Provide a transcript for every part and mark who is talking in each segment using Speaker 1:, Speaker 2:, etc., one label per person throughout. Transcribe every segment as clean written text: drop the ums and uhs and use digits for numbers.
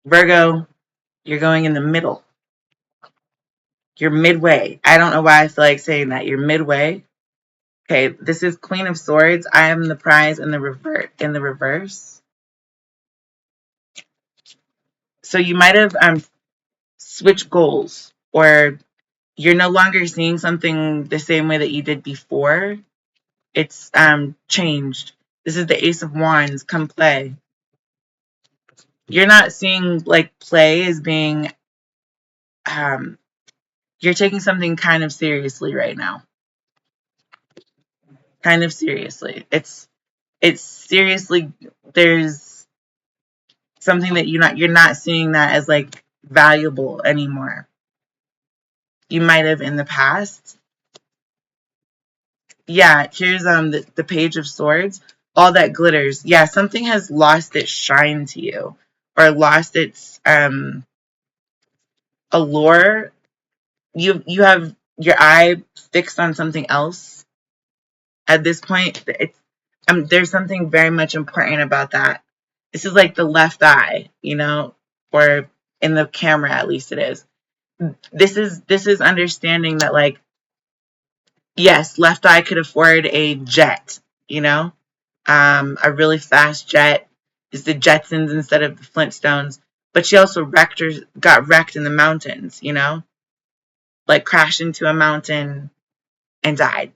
Speaker 1: Virgo, you're going in the middle. You're midway. I don't know why I feel like saying that. You're midway. Okay, this is Queen of Swords. I am the prize in the reverse. So you might have switched goals, or you're no longer seeing something the same way that you did before. It's changed. This is the Ace of Wands. Come play. You're not seeing like play as being you're taking something kind of seriously right now. Kind of seriously. It's seriously, there's something that you're not seeing that as like valuable anymore. You might have in the past. Yeah, here's the Page of Swords. All that glitters. Yeah, something has lost its shine to you, or lost its allure. You have your eye fixed on something else at this point. It's there's something very much important about that. This is like the left eye, or in the camera at least it is. This is understanding that, like, yes, left eye could afford a jet, a really fast jet. Is the Jetsons instead of the Flintstones. But she also got wrecked in the mountains, like crashed into a mountain and died.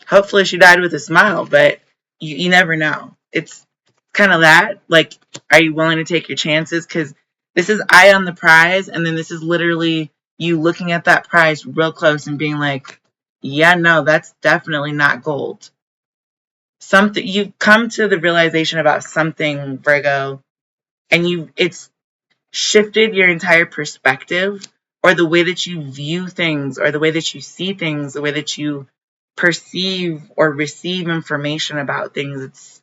Speaker 1: Hopefully she died with a smile, but you never know. It's kind of that. Like, are you willing to take your chances? Because this is eye on the prize, and then this is literally you looking at that prize real close and being like, yeah, no, that's definitely not gold. Something you come to the realization about something, Virgo, and it's shifted your entire perspective, or the way that you view things, or the way that you see things, the way that you perceive or receive information about things. It's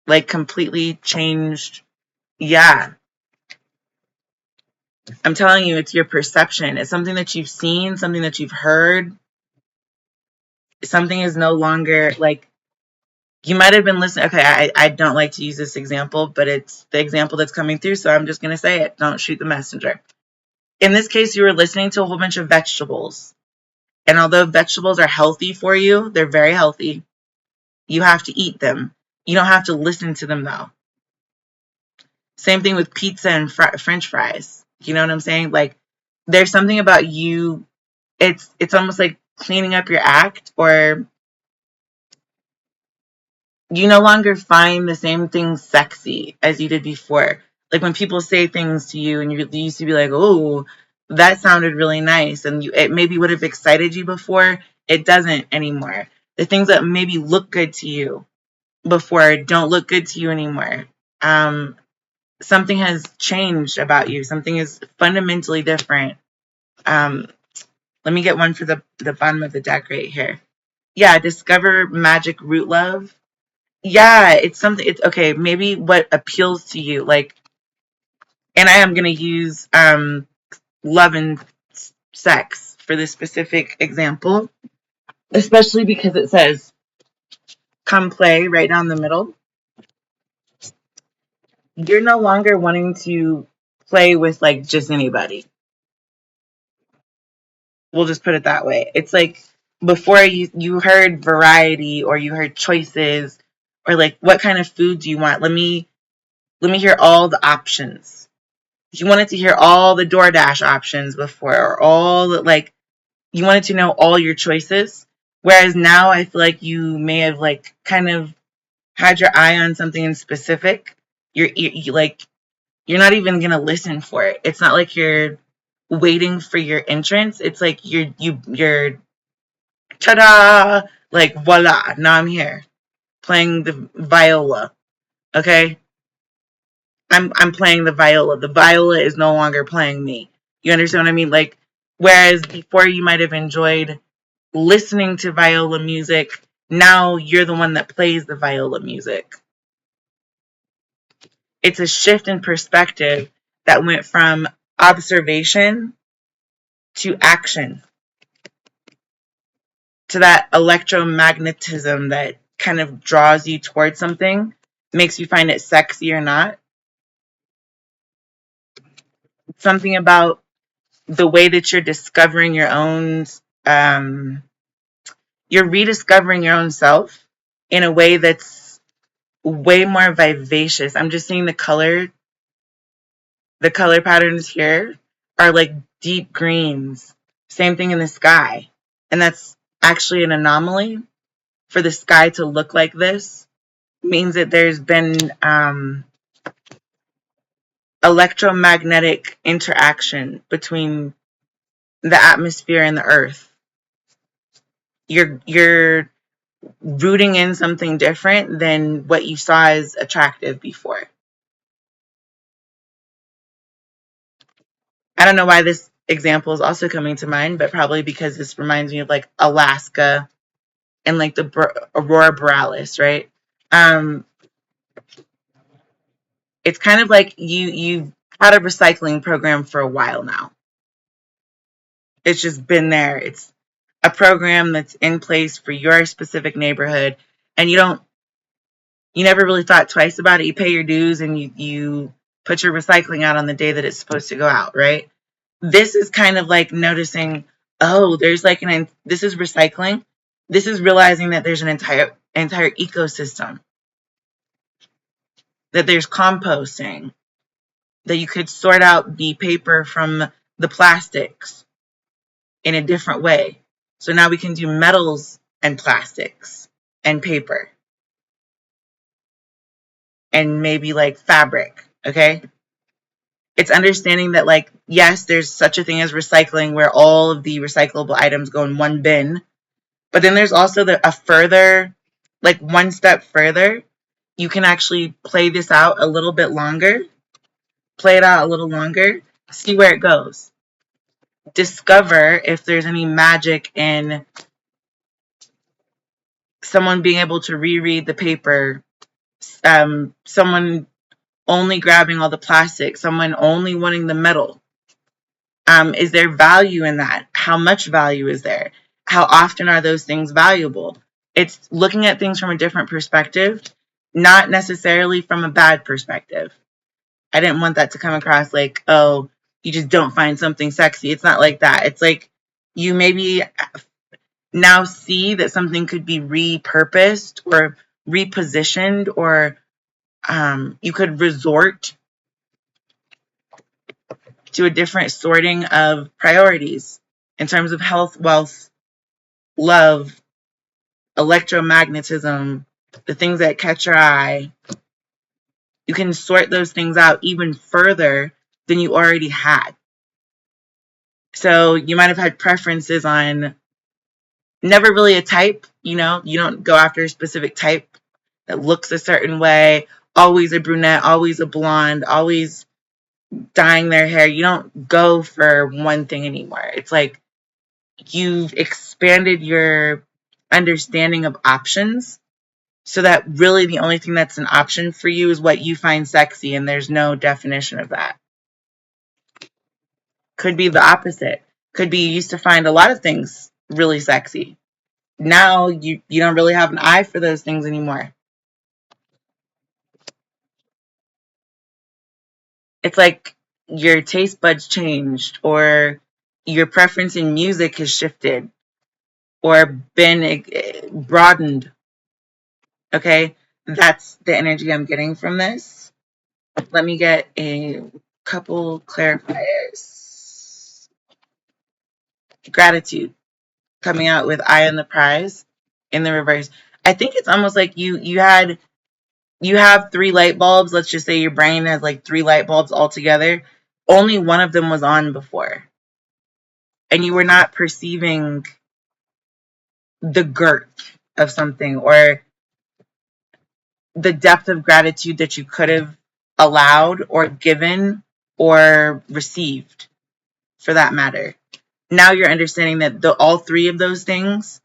Speaker 1: like completely changed. Yeah, I'm telling you, it's your perception. It's something that you've seen, something that you've heard. Something is no longer like, you might have been listening. Okay, I don't like to use this example, but it's the example that's coming through, so I'm just going to say it. Don't shoot the messenger. In this case, you were listening to a whole bunch of vegetables. And although vegetables are healthy for you, they're very healthy. You have to eat them. You don't have to listen to them, though. Same thing with pizza and French fries. You know what I'm saying? Like, there's something about you. It's almost like cleaning up your act, or you no longer find the same things sexy as you did before. Like when people say things to you and you used to be like, oh, that sounded really nice. And it maybe would have excited you before. It doesn't anymore. The things that maybe look good to you before don't look good to you anymore. Something has changed about you. Something is fundamentally different. Um, Let me get one for the bottom of the deck right here. Yeah, discover magic root love. Yeah, it's something. It's okay. Maybe what appeals to you, like, and I am gonna use love and sex for this specific example, especially because it says come play right down the middle. You're no longer wanting to play with like just anybody. We'll just put it that way. It's like before you heard variety, or you heard choices, or like what kind of food do you want? Let me hear all the options. You wanted to hear all the DoorDash options before, or all the, like, you wanted to know all your choices. Whereas now I feel like you may have like kind of had your eye on something in specific. You like, you're not even gonna listen for it. It's not like you're waiting for your entrance. It's like you're ta-da, like voila, now I'm here playing the viola. Okay, I'm playing the viola. The viola is no longer playing me. You understand what I mean? Like, whereas before you might have enjoyed listening to viola music, now you're the one that plays the viola music. It's a shift in perspective that went from observation to action, to that electromagnetism that kind of draws you towards something, makes you find it sexy or not. something about the way that you're discovering your own, you're rediscovering your own self in a way that's way more vivacious. I'm just seeing the color patterns here are like deep greens. Same thing in the sky. And that's actually an anomaly. For the sky to look like this means that there's been electromagnetic interaction between the atmosphere and the earth. You're rooting in something different than what you saw as attractive before. I don't know why this example is also coming to mind, but probably because this reminds me of like Alaska and like the aurora borealis, right? It's kind of like you've had a recycling program for a while now. It's just been there. It's a program that's in place for your specific neighborhood, and you never really thought twice about it. You pay your dues and you put your recycling out on the day that it's supposed to go out, right? This is kind of like noticing, oh, there's like this is recycling. This is realizing that there's an entire ecosystem, that there's composting, that you could sort out the paper from the plastics in a different way. So now we can do metals and plastics and paper and maybe like fabric, okay? It's understanding that, like, yes, there's such a thing as recycling where all of the recyclable items go in one bin, but then there's also a further, like one step further. You can actually play this out a little bit longer, play it out a little longer, see where it goes. Discover if there's any magic in someone being able to reread the paper, someone only grabbing all the plastic, someone only wanting the metal. Is there value in that? How much value is there? How often are those things valuable? It's looking at things from a different perspective, not necessarily from a bad perspective. I didn't want that to come across like, oh, you just don't find something sexy. It's not like that. It's like you maybe now see that something could be repurposed or repositioned, or you could resort to a different sorting of priorities in terms of health, wealth, love, electromagnetism, the things that catch your eye. You can sort those things out even further than you already had. So you might have had preferences on never really a type, you don't go after a specific type that looks a certain way, always a brunette, always a blonde, always dyeing their hair. You don't go for one thing anymore. It's like you've expanded your understanding of options so that really the only thing that's an option for you is what you find sexy, and there's no definition of that. Could be the opposite. Could be you used to find a lot of things really sexy. Now you don't really have an eye for those things anymore. It's like your taste buds changed, or your preference in music has shifted or been broadened. Okay, that's the energy I'm getting from this. Let me get a couple clarifiers. Gratitude coming out with Eye on the Prize in the reverse. I think it's almost like you have 3 light bulbs. Let's just say your brain has like 3 light bulbs all together. Only one of them was on before, and you were not perceiving the girth of something or the depth of gratitude that you could have allowed or given or received, for that matter. Now you're understanding that all 3 of those things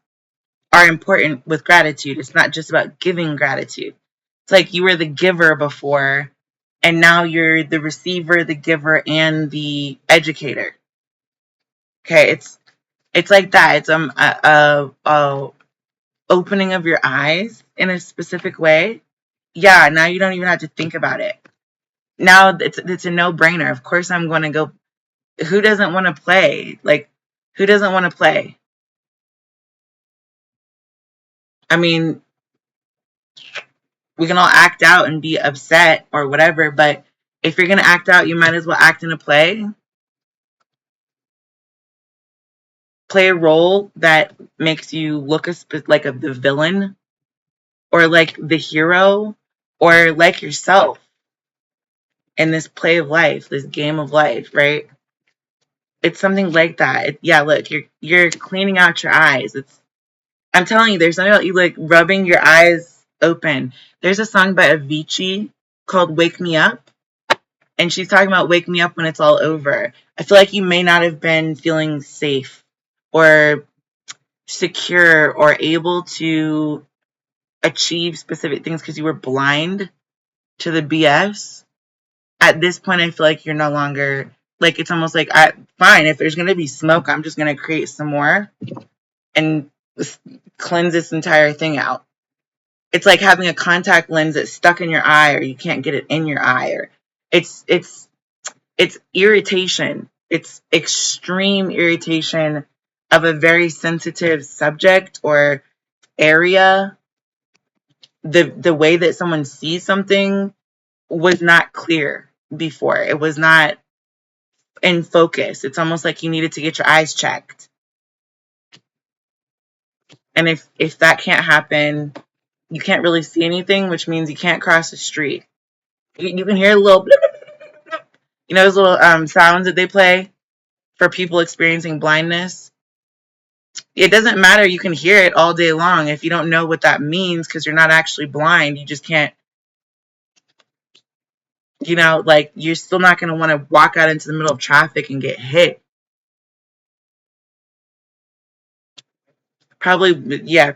Speaker 1: are important with gratitude. It's not just about giving gratitude. It's like you were the giver before, and now you're the receiver, the giver, and the educator. Okay, it's like that. It's a opening of your eyes in a specific way. Yeah, now you don't even have to think about it. Now it's a no-brainer. Of course I'm going to go who doesn't want to play? Like, who doesn't want to play? I mean, we can all act out and be upset or whatever, but if you're going to act out, you might as well act in a play. Play a role that makes you look like the villain, or like the hero, or like yourself in this play of life, this game of life, right? It's something like that. Yeah, look, you're cleaning out your eyes. I'm telling you, there's something about you like rubbing your eyes open. There's a song by Avicii called "Wake Me Up," and she's talking about wake me up when it's all over. I feel like you may not have been feeling safe or secure or able to achieve specific things because you were blind to the BS. At this point, I feel like you're no longer, like, it's almost like, fine, if there's going to be smoke, I'm just going to create some more and cleanse this entire thing out. It's like having a contact lens that's stuck in your eye, or you can't get it in your eye, or it's irritation. It's extreme irritation of a very sensitive subject or area. The way that someone sees something was not clear before. It was not in focus. It's almost like you needed to get your eyes checked. And if that can't happen, you can't really see anything, which means you can't cross the street. You can hear a little, those little sounds that they play for people experiencing blindness. It doesn't matter. You can hear it all day long. If you don't know what that means because you're not actually blind, you just can't, like, you're still not going to want to walk out into the middle of traffic and get hit. Probably, yeah.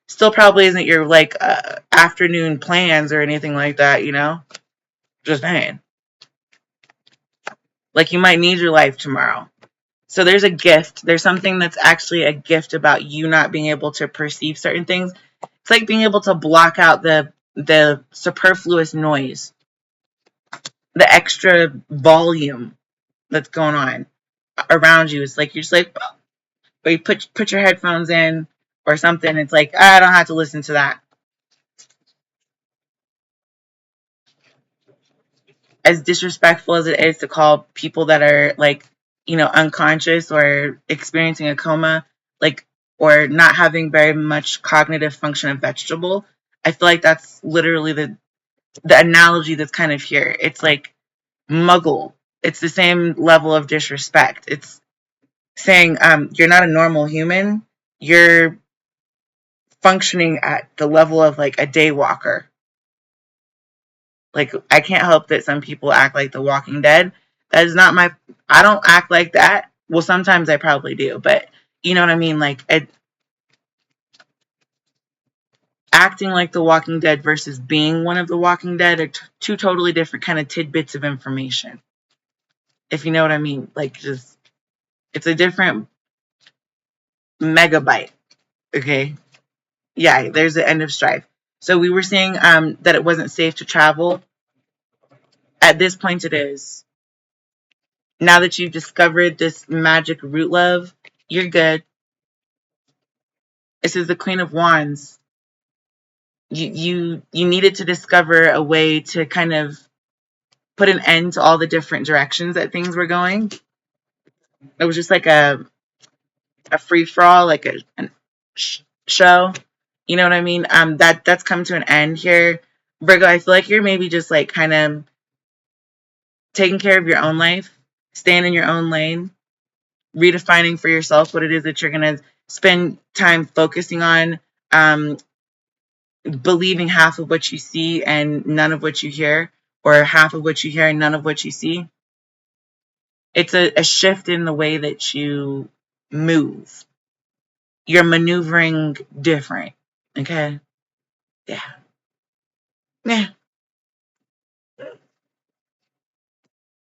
Speaker 1: Still probably isn't your, like, afternoon plans or anything like that, Just saying. Like, you might need your life tomorrow. So there's a gift. There's something that's actually a gift about you not being able to perceive certain things. It's like being able to block out the superfluous noise, the extra volume that's going on around you. It's like you're just like, or you put your headphones in or something. It's like, I don't have to listen to that. As disrespectful as it is to call people that are, like, unconscious or experiencing a coma, like, or not having very much cognitive function of vegetable, I feel like that's literally the analogy that's kind of here. It's like muggle. It's the same level of disrespect. It's saying, you're not a normal human. You're functioning at the level of, like, a daywalker. Like, I can't help that some people act like The Walking Dead. That is not I don't act like that. Well, sometimes I probably do, but you know what I mean? Like, acting like The Walking Dead versus being one of The Walking Dead are two totally different kind of tidbits of information. If you know what I mean. Like, just, it's a different megabyte. Okay? Yeah, there's the end of strife. So we were saying that it wasn't safe to travel. At this point, it is. Now that you've discovered this magic root love, you're good. This is the Queen of Wands. You needed to discover a way to kind of put an end to all the different directions that things were going. It was just like a free for all, like a show. You know what I mean? That's come to an end here, Virgo. I feel like you're maybe just like kind of taking care of your own life, staying in your own lane, redefining for yourself what it is that you're gonna spend time focusing on. Believing half of what you see and none of what you hear, or half of what you hear and none of what you see. It's a shift in the way that you move. You're maneuvering different. Okay? Yeah. Yeah.